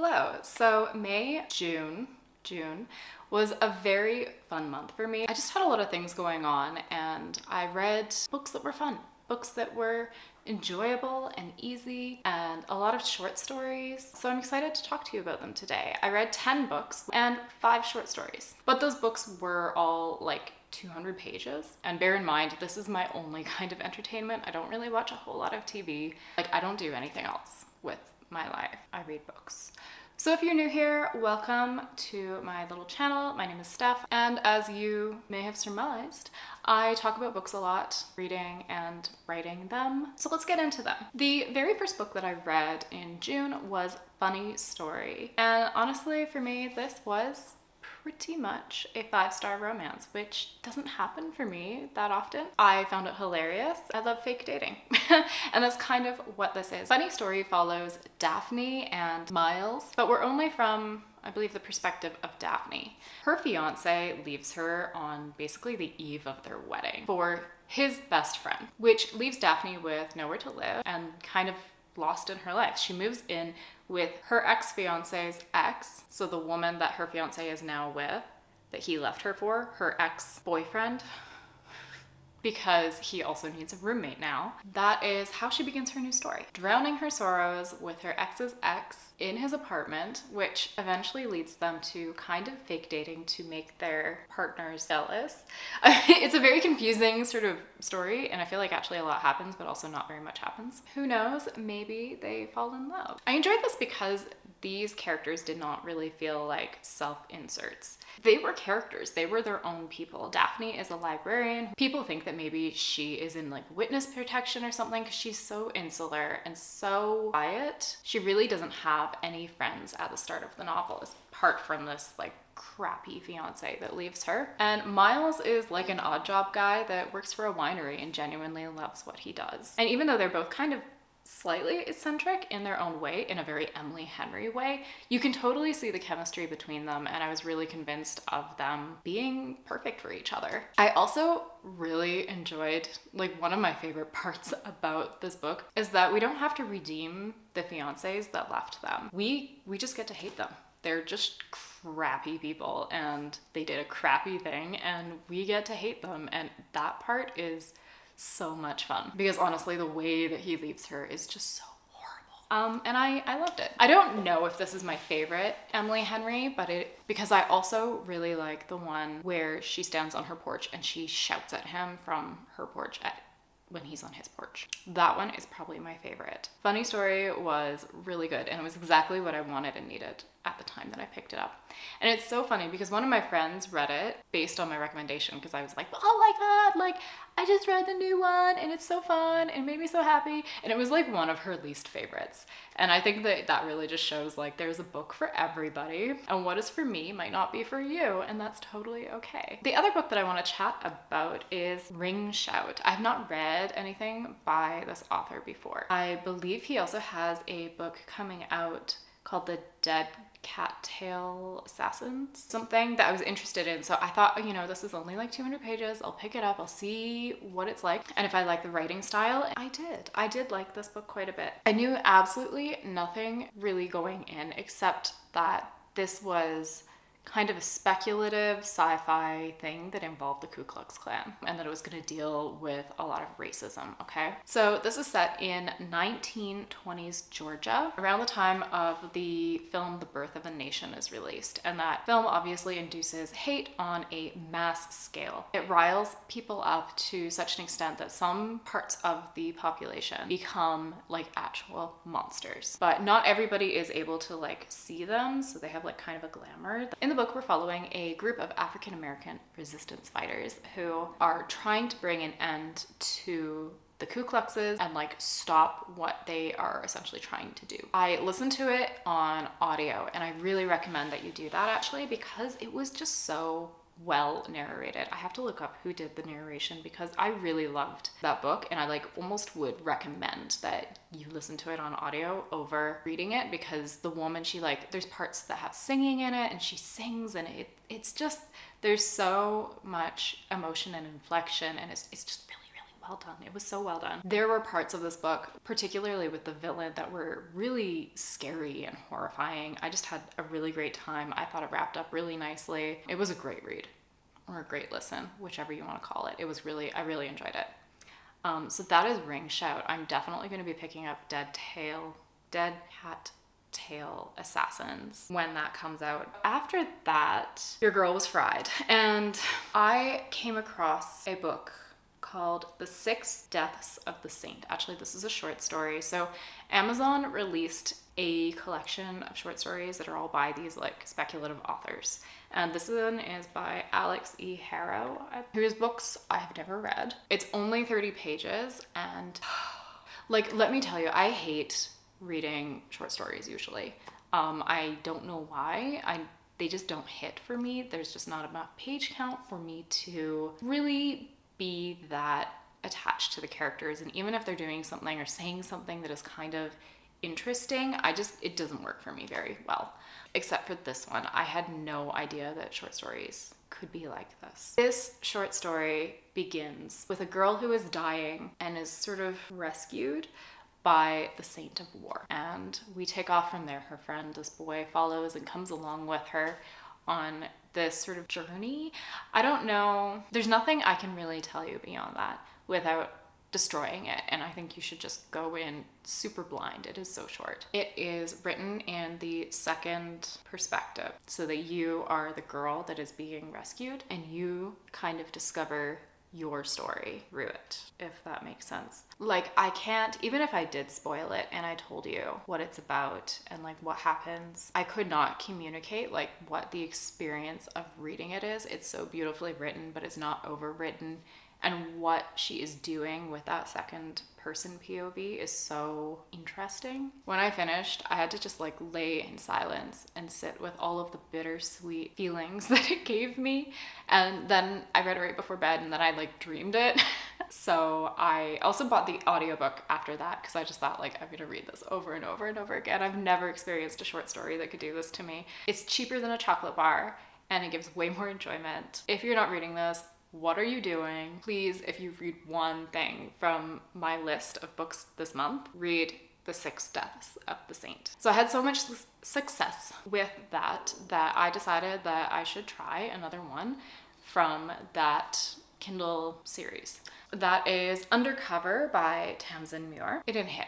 Hello. So June was a very fun month for me. I just had a lot of things going on and I read books that were fun, books that were enjoyable and easy, and a lot of short stories. So I'm excited to talk to you about them today. I read 10 books and 5 short stories, but those books were all like 200 pages. And bear in mind, this is my only kind of entertainment. I don't really watch a whole lot of TV. Like, I don't do anything else with my life. I read books. So if you're new here, welcome to my little channel. My name is Steph, and as you may have surmised, I talk about books a lot, reading and writing them. So let's get into them. The very first book that I read in June was Funny Story. And honestly, for me, this was pretty much a 5-star romance, which doesn't happen for me that often. I found it hilarious. I love fake dating. And that's kind of what this is. Funny Story follows Daphne and Miles, but we're only from, I believe, the perspective of Daphne. Her fiance leaves her on basically the eve of their wedding for his best friend, which leaves Daphne with nowhere to live and kind of lost in her life. She moves in with her ex-fiance's ex, so the woman that her fiance is now with, that he left her for, her ex-boyfriend, because he also needs a roommate now. That is how she begins her new story. Drowning her sorrows with her ex's ex in his apartment, which eventually leads them to kind of fake dating to make their partners jealous. It's a very confusing sort of story, and I feel like actually a lot happens, but also not very much happens. Who knows? Maybe they fall in love. I enjoyed this because these characters did not really feel like self-inserts. They were characters. They were their own people. Daphne is a librarian. People think that maybe she is in like witness protection or something because she's so insular and so quiet. She really doesn't have any friends at the start of the novel, apart from this like crappy fiance that leaves her. And Miles is like an odd job guy that works for a winery and genuinely loves what he does. And even though they're both kind of slightly eccentric in their own way, in a very Emily Henry way, you can totally see the chemistry between them, and I was really convinced of them being perfect for each other. I also really enjoyed, like, one of my favorite parts about this book is that we don't have to redeem the fiancés that left them. We just get to hate them. They're just crappy people and they did a crappy thing and we get to hate them, and that part is so much fun because honestly the way that he leaves her is just so horrible. And I loved it. I don't know if this is my favorite Emily Henry, but because I also really like the one where she stands on her porch and she shouts at him from her porch when he's on his porch. That one is probably my favorite. Funny Story was really good and it was exactly what I wanted and needed at the time that I picked it up. And it's so funny because one of my friends read it based on my recommendation because I was like, oh my god, like I just read the new one and it's so fun and it made me so happy. And it was like one of her least favorites. And I think that really just shows like there's a book for everybody, and what is for me might not be for you, and that's totally okay. The other book that I want to chat about is Ring Shout. I've not read anything by this author before. I believe he also has a book coming out called The Dead Cattail Assassins, something that I was interested in. So I thought, you know, this is only like 200 pages. I'll pick it up. I'll see what it's like. And if I like the writing style, I did like this book quite a bit. I knew absolutely nothing really going in except that this was kind of a speculative sci-fi thing that involved the Ku Klux Klan and that it was going to deal with a lot of racism, okay? So this is set in 1920s Georgia, around the time of the film The Birth of a Nation is released, and that film obviously induces hate on a mass scale. It riles people up to such an extent that some parts of the population become like actual monsters, but not everybody is able to like see them, so they have like kind of a glamour. In the book, we're following a group of African American resistance fighters who are trying to bring an end to the Ku Kluxes and like stop what they are essentially trying to do. I listened to it on audio and I really recommend that you do that actually because it was just so well narrated. I have to look up who did the narration because I really loved that book, and I like almost would recommend that you listen to it on audio over reading it because the woman, she like, there's parts that have singing in it and she sings and it's just, there's so much emotion and inflection, and it's just really well done. It was so well done. There were parts of this book, particularly with the villain, that were really scary and horrifying. I just had a really great time. I thought it wrapped up really nicely. It was a great read, or a great listen, whichever you want to call it. It was really, I really enjoyed it. So that is Ring Shout. I'm definitely going to be picking up Dead Hat Tail Assassins when that comes out. After that, Your Girl Was Fried, and I came across a book called The 6 Deaths of the Saint. Actually, this is a short story. So Amazon released a collection of short stories that are all by these like speculative authors. And this one is by Alex E. Harrow, whose books I have never read. It's only 30 pages, and like, let me tell you, I hate reading short stories usually. I don't know why. They just don't hit for me. There's just not enough page count for me to really be that attached to the characters. And even if they're doing something or saying something that is kind of interesting, it doesn't work for me very well. Except for this one. I had no idea that short stories could be like this. This short story begins with a girl who is dying and is sort of rescued by the Saint of War. And we take off from there. Her friend, this boy, follows and comes along with her on this sort of journey. I don't know. There's nothing I can really tell you beyond that without destroying it, and I think you should just go in super blind. It is so short. It is written in the second perspective, so that you are the girl that is being rescued and you kind of discover your story through it, if that makes sense. Like, I can't, even if I did spoil it and I told you what it's about and like what happens, I could not communicate like what the experience of reading it is. It's so beautifully written, but it's not overwritten. And what she is doing with that second person POV is so interesting. When I finished, I had to just like lay in silence and sit with all of the bittersweet feelings that it gave me. And then I read it right before bed, and then I like dreamed it. So I also bought the audiobook after that, because I just thought like, I'm gonna read this over and over and over again. I've never experienced a short story that could do this to me. It's cheaper than a chocolate bar, and it gives way more enjoyment. If you're not reading this, what are you doing? Please, if you read one thing from my list of books this month, read The 6 Deaths of the Saint. So I had so much success with that I decided that I should try another one from that Kindle series. That is Undercover by Tamsin Muir. It didn't hit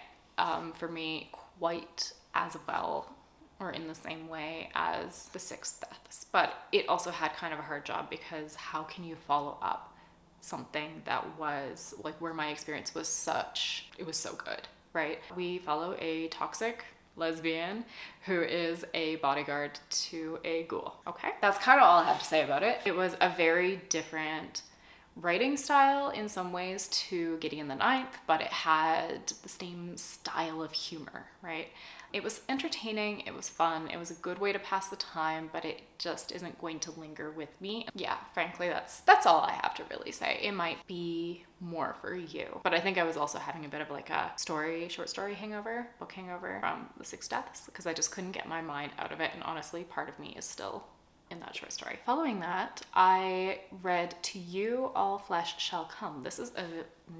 for me quite as well or in the same way as The 6 Deaths, but it also had kind of a hard job, because how can you follow up something that was like, where my experience was it was so good, right? We follow a toxic lesbian who is a bodyguard to a ghoul. Okay, that's kind of all I have to say about it. It was a very different writing style in some ways to Gideon the Ninth, but it had the same style of humor, right? It was entertaining, it was fun, it was a good way to pass the time, but it just isn't going to linger with me. Yeah, frankly, that's all I have to really say. It might be more for you, but I think I was also having a bit of like a short story hangover, book hangover from The 6 Deaths, because I just couldn't get my mind out of it, and honestly, part of me is still in that short story. Following that, I read To You All Flesh Shall Come. This is a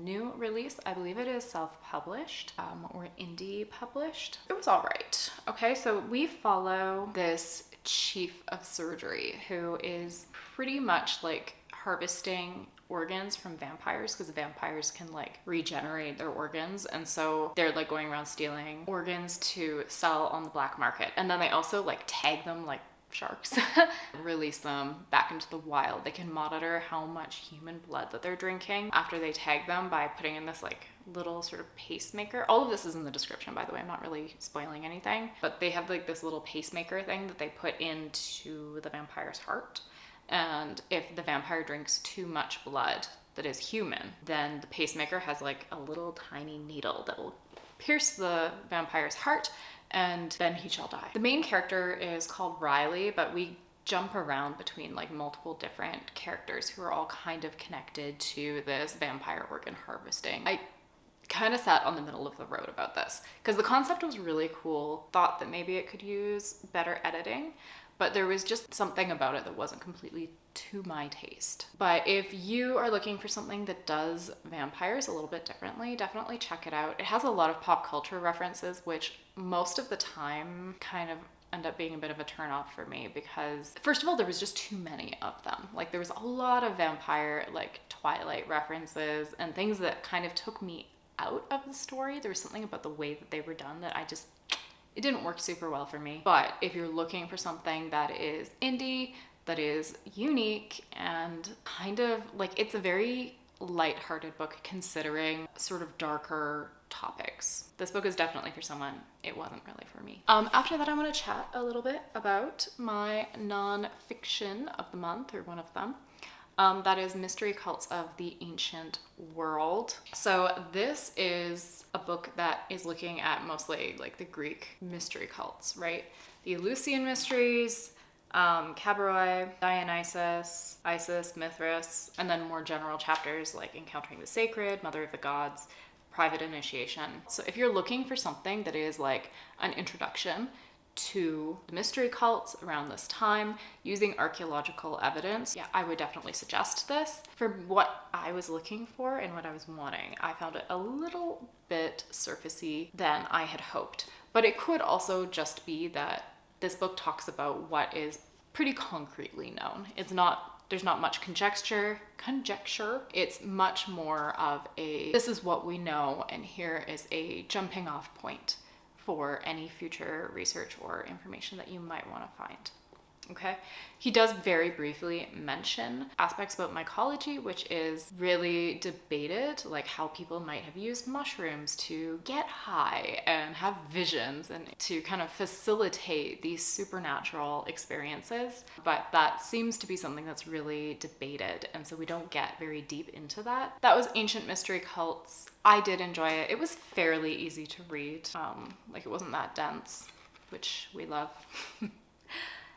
new release. I believe it is self-published or indie published. It was all right. Okay, so we follow this chief of surgery who is pretty much like harvesting organs from vampires, because the vampires can like regenerate their organs, and so they're like going around stealing organs to sell on the black market. And then they also like tag them like sharks, release them back into the wild. They can monitor how much human blood that they're drinking after they tag them by putting in this like little sort of pacemaker. All of this is in the description, by the way. I'm not really spoiling anything, but they have like this little pacemaker thing that they put into the vampire's heart. And if the vampire drinks too much blood that is human, then the pacemaker has like a little tiny needle that will pierce the vampire's heart, and then he shall die. The main character is called Riley, but we jump around between like multiple different characters who are all kind of connected to this vampire organ harvesting. I kind of sat on the middle of the road about this because the concept was really cool. Thought that maybe it could use better editing, but there was just something about it that wasn't completely to my taste. But if you are looking for something that does vampires a little bit differently, definitely check it out. It has a lot of pop culture references, which most of the time kind of end up being a bit of a turnoff for me because first of all, there was just too many of them. Like there was a lot of vampire, like Twilight references and things that kind of took me out of the story. There was something about the way that they were done that it didn't work super well for me. But if you're looking for something that is indie, that is unique, and kind of like, it's a very light-hearted book considering sort of darker topics. This book is definitely for someone. It wasn't really for me. After that, I want to chat a little bit about my non-fiction of the month, or one of them. That is Mystery Cults of the Ancient World. So this is a book that is looking at mostly like the Greek mystery cults, right? The Eleusinian mysteries, Cabaroi, Dionysus, Isis, Mithras, and then more general chapters like Encountering the Sacred, Mother of the Gods, Private Initiation. So if you're looking for something that is like an introduction to the mystery cults around this time using archaeological evidence, yeah, I would definitely suggest this. For what I was looking for and what I was wanting, I found it a little bit surfacey than I had hoped. But it could also just be that this book talks about what is pretty concretely known. There's not much conjecture. It's much more of this is what we know, and here is a jumping off point for any future research or information that you might want to find. Okay. He does very briefly mention aspects about mycology, which is really debated, like how people might have used mushrooms to get high and have visions and to kind of facilitate these supernatural experiences. But that seems to be something that's really debated, and so we don't get very deep into that. That was Ancient Mystery Cults. I did enjoy it. It was fairly easy to read. Like it wasn't that dense, which we love.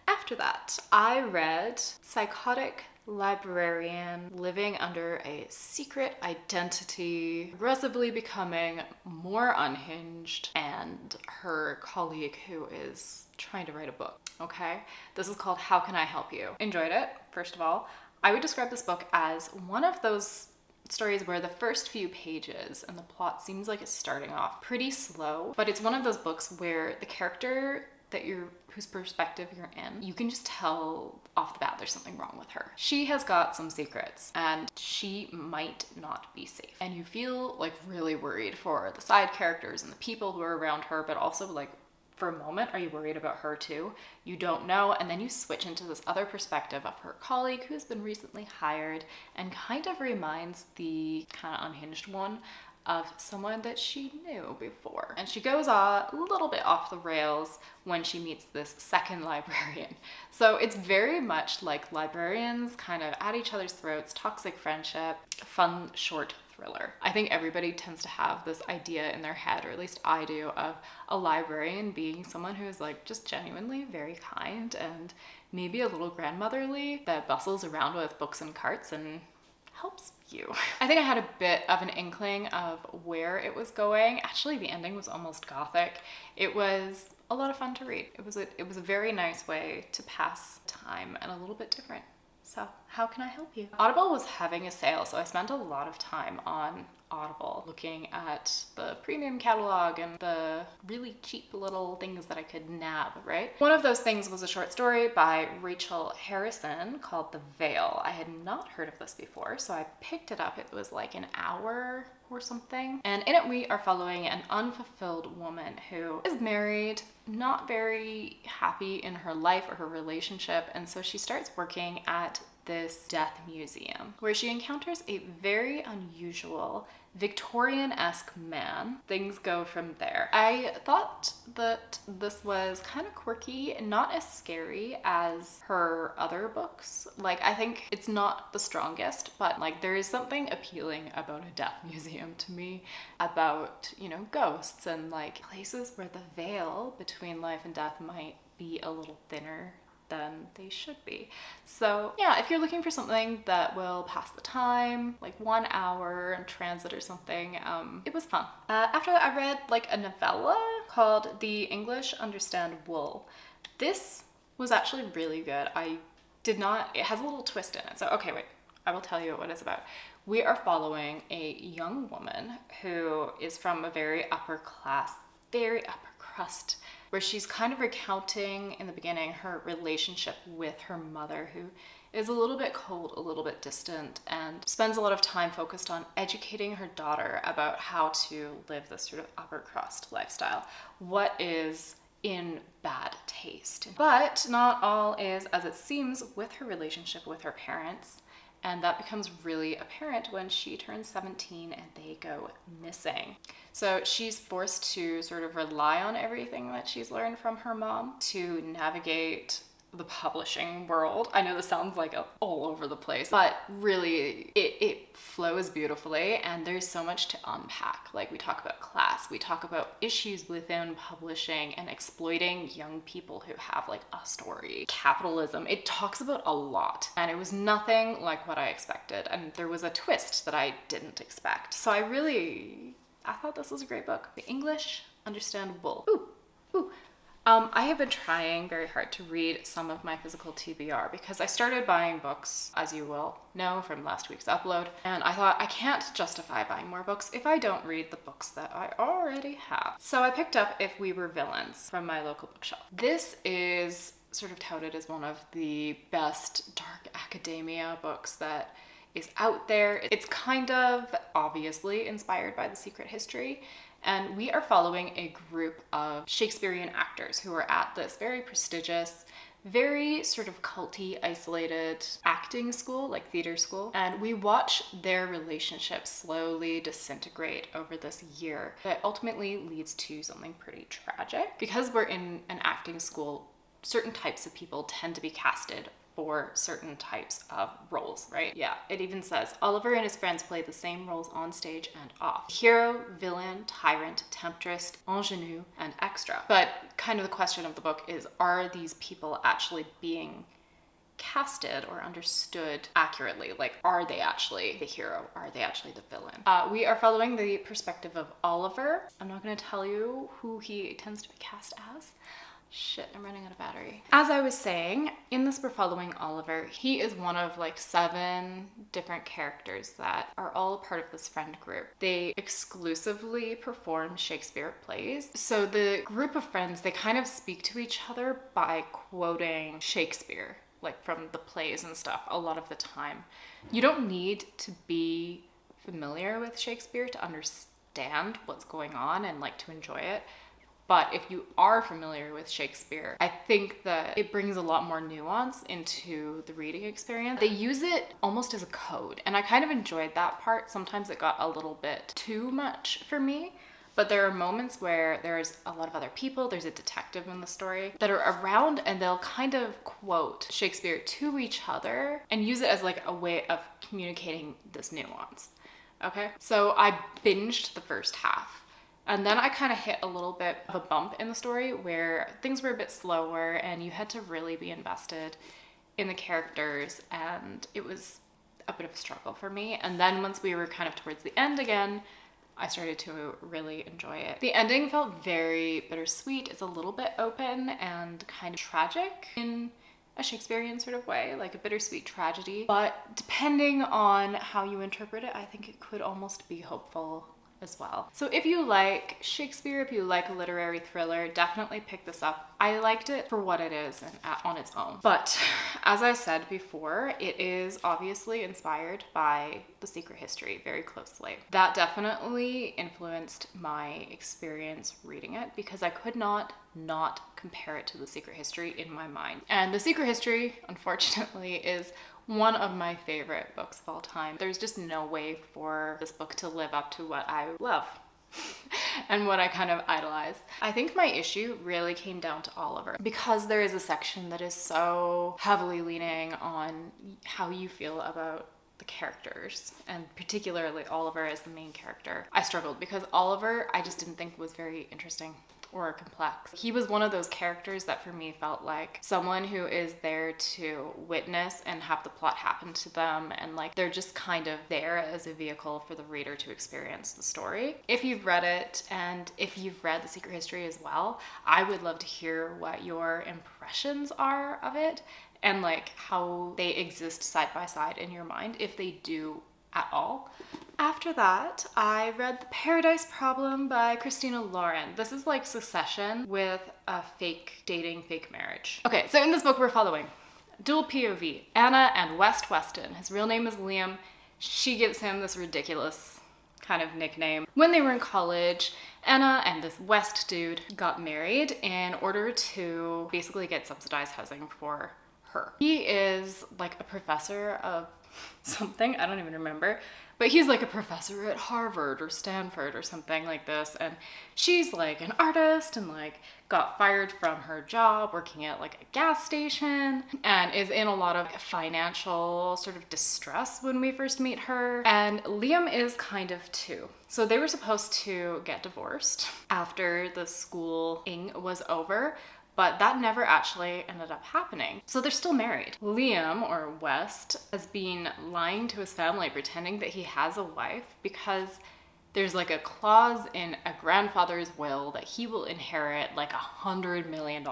After that, I read Psychotic Librarian Living Under a Secret Identity, progressively becoming more unhinged, and her colleague who is trying to write a book. Okay, this is called How Can I Help You? Enjoyed it, first of all. I would describe this book as one of those stories where the first few pages and the plot seems like it's starting off pretty slow, but it's one of those books where the character whose perspective you're in, you can just tell off the bat there's something wrong with her. She has got some secrets and she might not be safe. And you feel like really worried for the side characters and the people who are around her, but also like for a moment, are you worried about her too? You don't know. And then you switch into this other perspective of her colleague who's been recently hired and kind of reminds the kind of unhinged one of someone that she knew before. And she goes a little bit off the rails when she meets this second librarian. So it's very much like librarians kind of at each other's throats, toxic friendship, fun short thriller. I think everybody tends to have this idea in their head, or at least I do, of a librarian being someone who is like just genuinely very kind and maybe a little grandmotherly that bustles around with books and carts and helps you. I think I had a bit of an inkling of where it was going. Actually, the ending was almost gothic. It was a lot of fun to read. It was a very nice way to pass time and a little bit different. So how can I help you? Audible was having a sale, so I spent a lot of time on Audible looking at the premium catalog and the really cheap little things that I could nab, right? One of those things was a short story by Rachel Harrison called The Veil. I had not heard of this before, so I picked it up. It was like an hour or something. And in it, we are following an unfulfilled woman who is married, not very happy in her life or her relationship. And so she starts working at this death museum where she encounters a very unusual Victorian-esque man. Things go from there. I thought that this was kind of quirky, not as scary as her other books. Like, I think it's not the strongest, but like there is something appealing about a death museum to me, about, you know, ghosts and like places where the veil between life and death might be a little thinner than they should be. So yeah, if you're looking for something that will pass the time, like 1 hour in transit or something, it was fun. After that, I read like a novella called The English Understand Wool. This was actually really good. It has a little twist in it. So okay, wait, I will tell you what it's about. We are following a young woman who is from a very upper class, very upper crust, where she's kind of recounting in the beginning her relationship with her mother, who is a little bit cold, a little bit distant, and spends a lot of time focused on educating her daughter about how to live this sort of upper crust lifestyle. What is in bad taste. But not all is as it seems with her relationship with her parents. And that becomes really apparent when she turns 17 and they go missing. So she's forced to sort of rely on everything that she's learned from her mom to navigate the publishing world. I know this sounds like all over the place, but really it flows beautifully, and there's so much to unpack. Like, we talk about class, we talk about issues within publishing and exploiting young people who have like a story, capitalism. It talks about a lot, and it was nothing like what I expected, and there was a twist that I didn't expect. So I thought this was a great book. The English Understand Wool. Ooh. I have been trying very hard to read some of my physical TBR because I started buying books, as you will know from last week's upload, and I thought I can't justify buying more books if I don't read the books that I already have. So I picked up If We Were Villains from my local bookshelf. This is sort of touted as one of the best dark academia books that is out there. It's kind of obviously inspired by The Secret History. And we are following a group of Shakespearean actors who are at this very prestigious, very sort of culty, isolated acting school, like theater school. And we watch their relationship slowly disintegrate over this year that ultimately leads to something pretty tragic. Because we're in an acting school, certain types of people tend to be casted for certain types of roles, right? Yeah, it even says Oliver and his friends play the same roles on stage and off. Hero, villain, tyrant, temptress, ingenue, and extra. But kind of the question of the book is, are these people actually being casted or understood accurately? Like, are they actually the hero? Are they actually the villain? We are following the perspective of Oliver. I'm not going to tell you who he tends to be cast as. Shit, I'm running out of battery. As I was saying, in this we're following Oliver. He is one of like 7 different characters that are all part of this friend group. They exclusively perform Shakespeare plays. So the group of friends, they kind of speak to each other by quoting Shakespeare, like from the plays and stuff, a lot of the time. You don't need to be familiar with Shakespeare to understand what's going on and like to enjoy it. But if you are familiar with Shakespeare, I think that it brings a lot more nuance into the reading experience. They use it almost as a code, and I kind of enjoyed that part. Sometimes it got a little bit too much for me, but there are moments where there's a lot of other people, there's a detective in the story, that are around, and they'll kind of quote Shakespeare to each other and use it as like a way of communicating this nuance. Okay? So I binged the first half. And then I kind of hit a little bit of a bump in the story where things were a bit slower and you had to really be invested in the characters, and it was a bit of a struggle for me. And then once we were kind of towards the end again, I started to really enjoy it. The ending felt very bittersweet. It's a little bit open and kind of tragic in a Shakespearean sort of way, like a bittersweet tragedy. But depending on how you interpret it, I think it could almost be hopeful as well. So if you like Shakespeare, if you like a literary thriller, definitely pick this up. I liked it for what it is and on its own. But as I said before, it is obviously inspired by The Secret History very closely. That definitely influenced my experience reading it because I could not compare it to The Secret History in my mind. And The Secret History, unfortunately, is one of my favorite books of all time. There's just no way for this book to live up to what I love and what I kind of idolize. I think my issue really came down to Oliver, because there is a section that is so heavily leaning on how you feel about the characters, and particularly Oliver as the main character. I struggled because Oliver I just didn't think was very interesting or complex. He was one of those characters that for me felt like someone who is there to witness and have the plot happen to them, and like they're just kind of there as a vehicle for the reader to experience the story. If you've read it, and if you've read The Secret History as well, I would love to hear what your impressions are of it and like how they exist side by side in your mind, if they do at all. After that, I read The Paradise Problem by Christina Lauren. This is like Succession with a fake dating, fake marriage. Okay, so in this book we're following dual POV, Anna and West Weston. His real name is Liam. She gives him this ridiculous kind of nickname. When they were in college, Anna and this West dude got married in order to basically get subsidized housing for her. He is like a professor of something, I don't even remember, but he's like a professor at Harvard or Stanford or something like this, and she's like an artist and like got fired from her job working at like a gas station and is in a lot of financial sort of distress when we first meet her. And Liam is kind of too. So they were supposed to get divorced after the schooling was over, but that never actually ended up happening. So they're still married. Liam, or West, has been lying to his family, pretending that he has a wife because there's like a clause in a grandfather's will that he will inherit like $100 million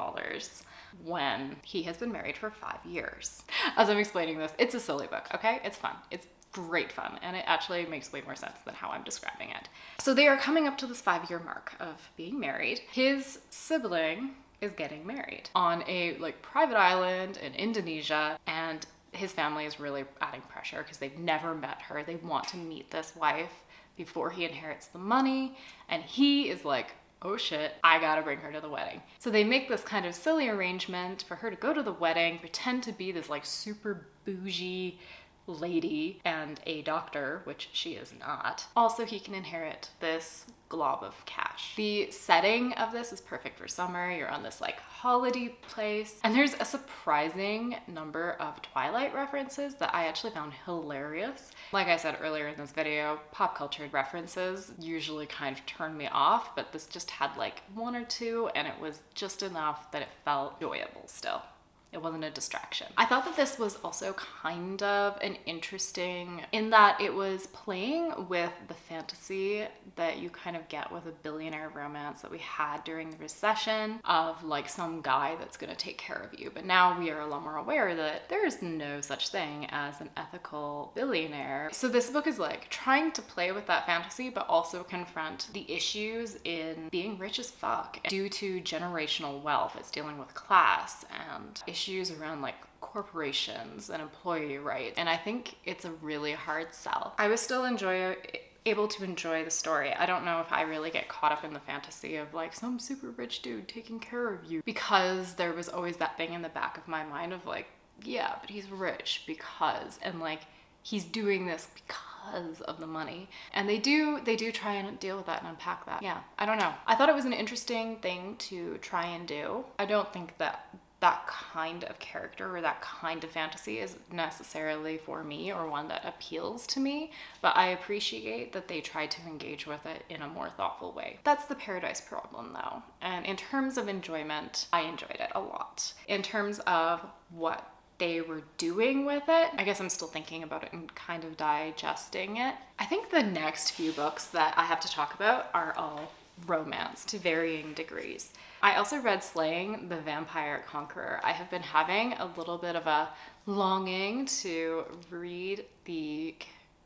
when he has been married for 5 years. As I'm explaining this, it's a silly book, okay? It's fun. It's great fun, and it actually makes way more sense than how I'm describing it. So they are coming up to this 5-year mark of being married. His sibling is getting married on a like private island in Indonesia, and his family is really adding pressure because they've never met her. They want to meet this wife before he inherits the money, and he is like, oh shit, I gotta bring her to the wedding. So they make this kind of silly arrangement for her to go to the wedding, pretend to be this like super bougie lady and a doctor, which she is not. Also, he can inherit this glob of cash. The setting of this is perfect for summer. You're on this like holiday place, and there's a surprising number of Twilight references that I actually found hilarious. Like I said earlier in this video, pop culture references usually kind of turn me off, but this just had like 1 or 2, and it was just enough that it felt enjoyable still. It wasn't a distraction. I thought that this was also kind of an interesting in that it was playing with the fantasy that you kind of get with a billionaire romance that we had during the recession of like some guy that's gonna take care of you. But now we are a lot more aware that there is no such thing as an ethical billionaire. So this book is like trying to play with that fantasy, but also confront the issues in being rich as fuck due to generational wealth. It's dealing with class and issues around like corporations and employee rights, and I think it's a really hard sell. I was still able to enjoy the story. I don't know if I really get caught up in the fantasy of like some super rich dude taking care of you, because there was always that thing in the back of my mind of like, yeah, but he's rich because, and like he's doing this because of the money. And they do try and deal with that and unpack that. Yeah, I don't know. I thought it was an interesting thing to try and do. I don't think that kind of character or that kind of fantasy is necessarily for me or one that appeals to me, but I appreciate that they tried to engage with it in a more thoughtful way. That's The Paradise Problem though, and in terms of enjoyment, I enjoyed it a lot. In terms of what they were doing with it, I guess I'm still thinking about it and kind of digesting it. I think the next few books that I have to talk about are all romance to varying degrees. I also read Slaying the Vampire Conqueror. I have been having a little bit of a longing to read the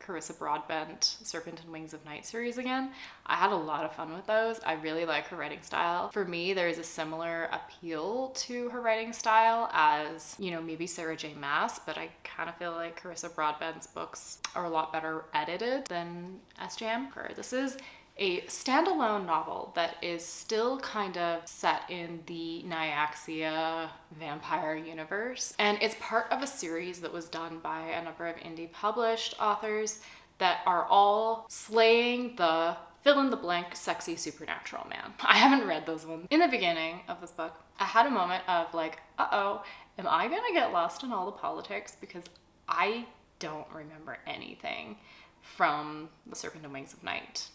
Carissa Broadbent Serpent and Wings of Night series again. I had a lot of fun with those. I really like her writing style. For me, there's a similar appeal to her writing style as, you know, maybe Sarah J. Maas, but I kind of feel like Carissa Broadbent's books are a lot better edited than SJM. This is a standalone novel that is still kind of set in the Nyaxia vampire universe. And it's part of a series that was done by a number of indie published authors that are all slaying the fill-in-the-blank sexy supernatural man. I haven't read those ones. In the beginning of this book, I had a moment of like, uh-oh, am I gonna get lost in all the politics? Because I don't remember anything from The Serpent and Wings of Night.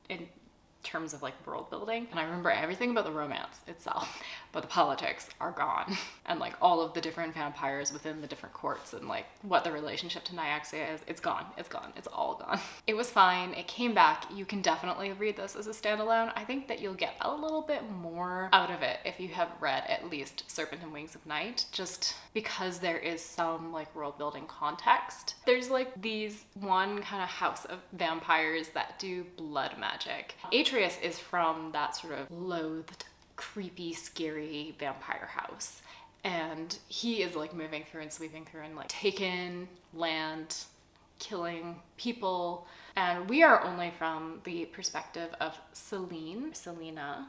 terms of like world building, and I remember everything about the romance itself, but the politics are gone, and like all of the different vampires within the different courts and like what the relationship to Nyaxia is, it's gone, it's all gone. It was fine, it came back. You can definitely read this as a standalone. I think that you'll get a little bit more out of it if you have read at least Serpent and Wings of Night, just because there is some like world building context. There's like these one kind of house of vampires that do blood magic. Atreus is from that sort of loathed, creepy, scary vampire house. And he is like moving through and sweeping through and like taking land, killing people. And we are only from the perspective of Selena.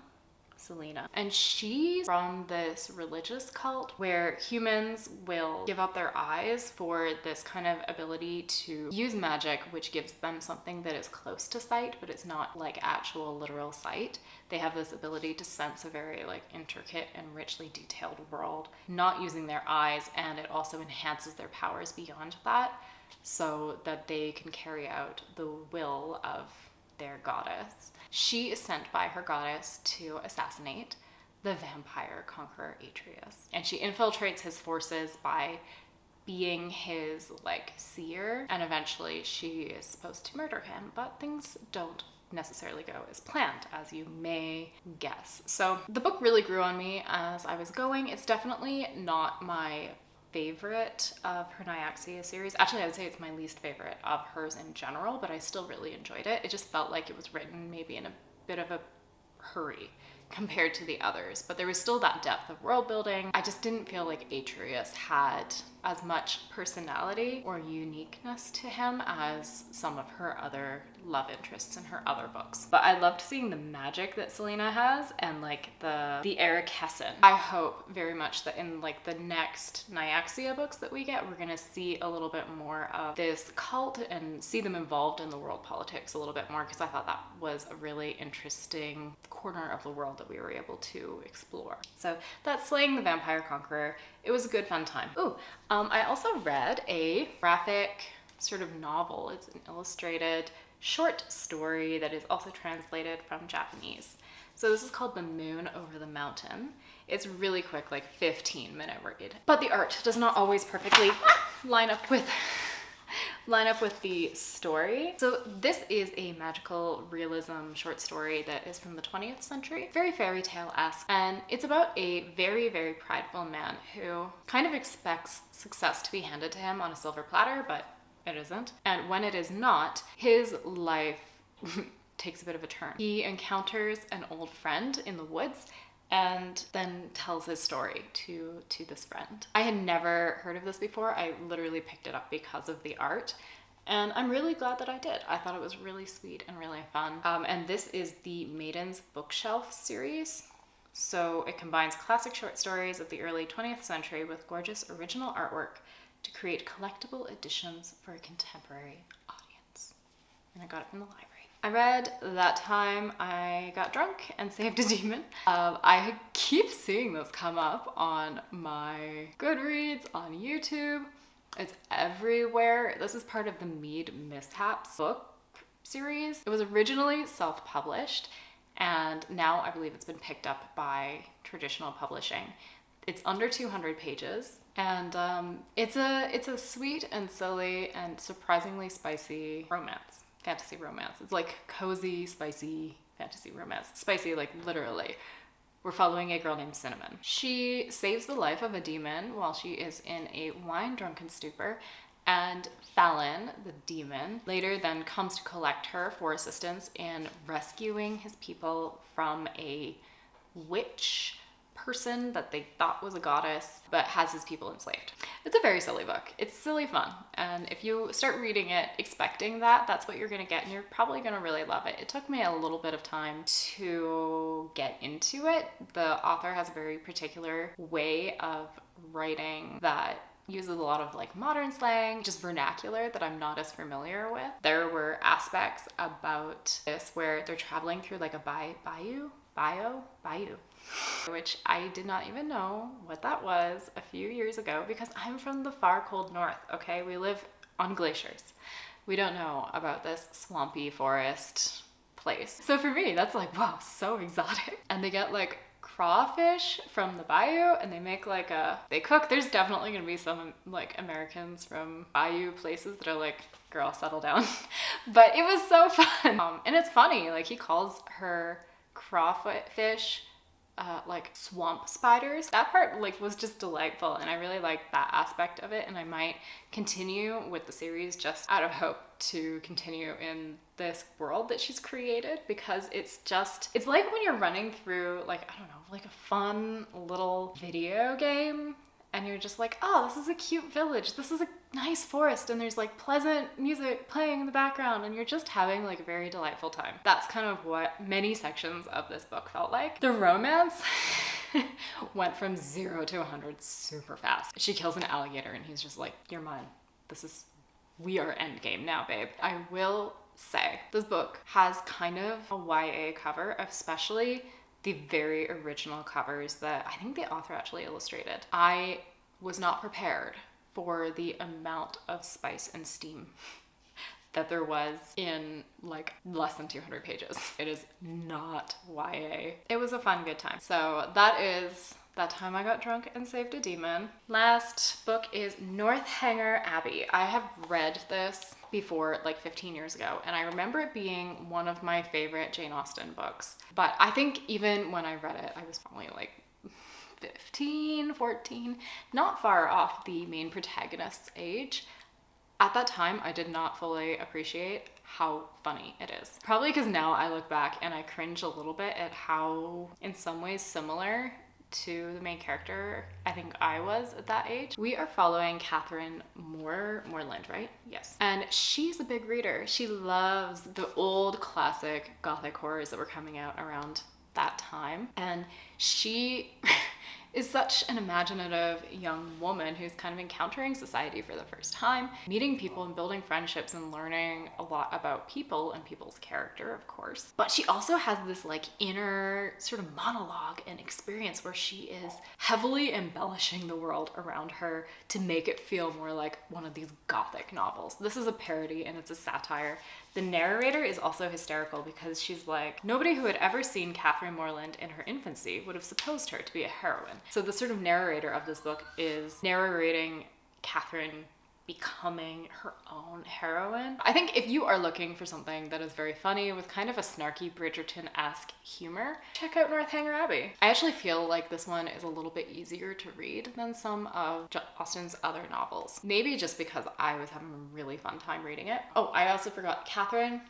And she's from this religious cult where humans will give up their eyes for this kind of ability to use magic, which gives them something that is close to sight, but it's not like actual literal sight. They have this ability to sense a very like intricate and richly detailed world, not using their eyes, and it also enhances their powers beyond that so that they can carry out the will of their goddess. She is sent by her goddess to assassinate the vampire conqueror Atreus. And she infiltrates his forces by being his like seer, and eventually she is supposed to murder him, but things don't necessarily go as planned, as you may guess. So the book really grew on me as I was going. It's definitely not my favorite of her Nyaxia series. Actually, I would say it's my least favorite of hers in general, but I still really enjoyed it. It just felt like it was written maybe in a bit of a hurry compared to the others, but there was still that depth of world building. I just didn't feel like Atreus had as much personality or uniqueness to him as some of her other love interests in her other books. But I loved seeing the magic that Selena has and like the Erikessin. I hope very much that in like the next Nyaxia books that we get, we're gonna see a little bit more of this cult and see them involved in the world politics a little bit more, because I thought that was a really interesting corner of the world that we were able to explore. So that's Slaying the Vampire Conqueror. It was a good fun time. Ooh, I also read a graphic sort of novel. It's an illustrated short story that is also translated from Japanese. So this is called The Moon Over the Mountain. It's really quick, like 15-minute read. But the art does not always perfectly line up with the story. So this is a magical realism short story that is from the 20th century, very fairy tale-esque, and it's about a very, very prideful man who kind of expects success to be handed to him on a silver platter, but it isn't. And when it is not, his life takes a bit of a turn. He encounters an old friend in the woods and then tells his story to this friend. I had never heard of this before. I literally picked it up because of the art, and I'm really glad that I did. I thought it was really sweet and really fun. And this is the Maiden's Bookshelf series. So it combines classic short stories of the early 20th century with gorgeous original artwork to create collectible editions for a contemporary audience. And I got it from the library. I read That Time I Got Drunk and Saved a Demon. I keep seeing this come up on my Goodreads, on YouTube. It's everywhere. This is part of the Mead Mishaps book series. It was originally self-published, and now I believe it's been picked up by traditional publishing. It's under 200 pages, and it's a sweet and silly and surprisingly spicy romance. Fantasy romance. It's like cozy, spicy fantasy romance. Spicy, like literally. We're following a girl named Cinnamon. She saves the life of a demon while she is in a wine-drunken stupor, and Fallon, the demon, later then comes to collect her for assistance in rescuing his people from a witch person that they thought was a goddess, but has his people enslaved. It's a very silly book. It's silly fun. And if you start reading it expecting that, that's what you're gonna get, and you're probably gonna really love it. It took me a little bit of time to get into it. The author has a very particular way of writing that uses a lot of like modern slang, just vernacular that I'm not as familiar with. There were aspects about this where they're traveling through like a bayou, which I did not even know what that was a few years ago, because I'm from the far cold north, okay? We live on glaciers. We don't know about this swampy forest place. So for me, that's like, wow, so exotic. And they get like crawfish from the bayou and they make like they cook. There's definitely gonna be some like Americans from bayou places that are like, girl, settle down. But it was so fun. And it's funny, like he calls her crawfish like swamp spiders. That part like was just delightful, and I really liked that aspect of it, and I might continue with the series just out of hope to continue in this world that she's created, because it's like when you're running through like, I don't know, like a fun little video game and you're just like, oh, this is a cute village, this is a nice forest, and there's like pleasant music playing in the background, and you're just having like a very delightful time. That's kind of what many sections of this book felt like. The romance went from 0 to 100 super fast. She kills an alligator and he's just like, you're mine. We are endgame now, babe. I will say this book has kind of a YA cover, especially the very original covers that I think the author actually illustrated. I was not prepared for the amount of spice and steam that there was in like less than 200 pages. It is not YA. It was a fun, good time. So that is That Time I Got Drunk and Saved a Demon. Last book is Northanger Abbey. I have read this before like 15 years ago, and I remember it being one of my favorite Jane Austen books. But I think even when I read it, I was probably like 15, 14, not far off the main protagonist's age. At that time, I did not fully appreciate how funny it is. Probably because now I look back and I cringe a little bit at how, in some ways, similar to the main character I think I was at that age. We are following Catherine Morland, right? Yes. And she's a big reader. She loves the old classic gothic horrors that were coming out around that time. And she is such an imaginative young woman who's kind of encountering society for the first time, meeting people and building friendships and learning a lot about people and people's character, of course. But she also has this like inner sort of monologue and experience where she is heavily embellishing the world around her to make it feel more like one of these gothic novels. This is a parody and it's a satire. The narrator is also hysterical because she's like, nobody who had ever seen Catherine Morland in her infancy would have supposed her to be a heroine. So the sort of narrator of this book is narrating Catherine becoming her own heroine. I think if you are looking for something that is very funny with kind of a snarky Bridgerton-esque humor, check out Northanger Abbey. I actually feel like this one is a little bit easier to read than some of Austen's other novels. Maybe just because I was having a really fun time reading it. Oh, I also forgot, Catherine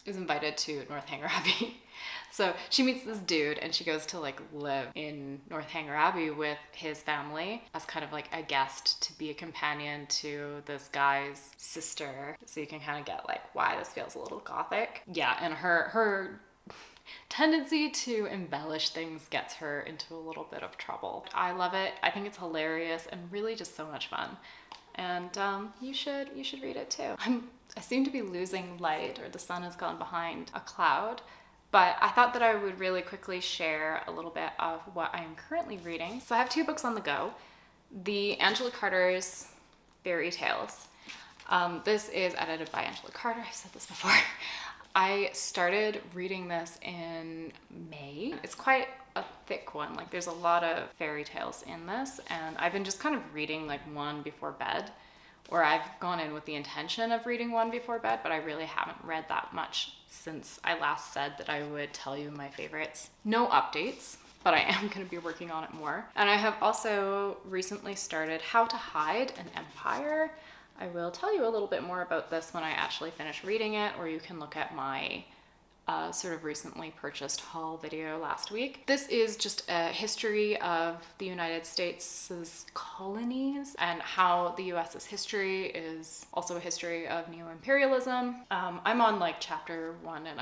is invited to Northanger Abbey. So she meets this dude and she goes to like live in Northanger Abbey with his family as kind of like a guest to be a companion to this guy's sister. So you can kind of get like why this feels a little gothic. Yeah, and her tendency to embellish things gets her into a little bit of trouble. I love it. I think it's hilarious and really just so much fun. And you should read it too. I seem to be losing light, or the sun has gone behind a cloud, but I thought that I would really quickly share a little bit of what I am currently reading. So I have 2 books on the go. The Angela Carter's Fairy Tales. This is edited by Angela Carter. I've said this before. I started reading this in May. It's quite a thick one. Like there's a lot of fairy tales in this, and I've been just kind of reading like one before bed, or I've gone in with the intention of reading one before bed, but I really haven't read that much since I last said that I would tell you my favorites. No updates, but I am going to be working on it more. And I have also recently started How to Hide an Empire. I will tell you a little bit more about this when I actually finish reading it, or you can look at my sort of recently purchased haul video last week. This is just a history of the United States' colonies and how the US's history is also a history of neo-imperialism. I'm on like chapter 1.5,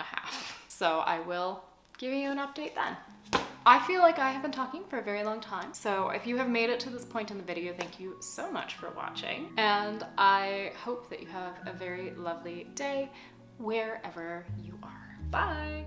so I will give you an update then. I feel like I have been talking for a very long time, so if you have made it to this point in the video, thank you so much for watching, and I hope that you have a very lovely day wherever you are. Bye!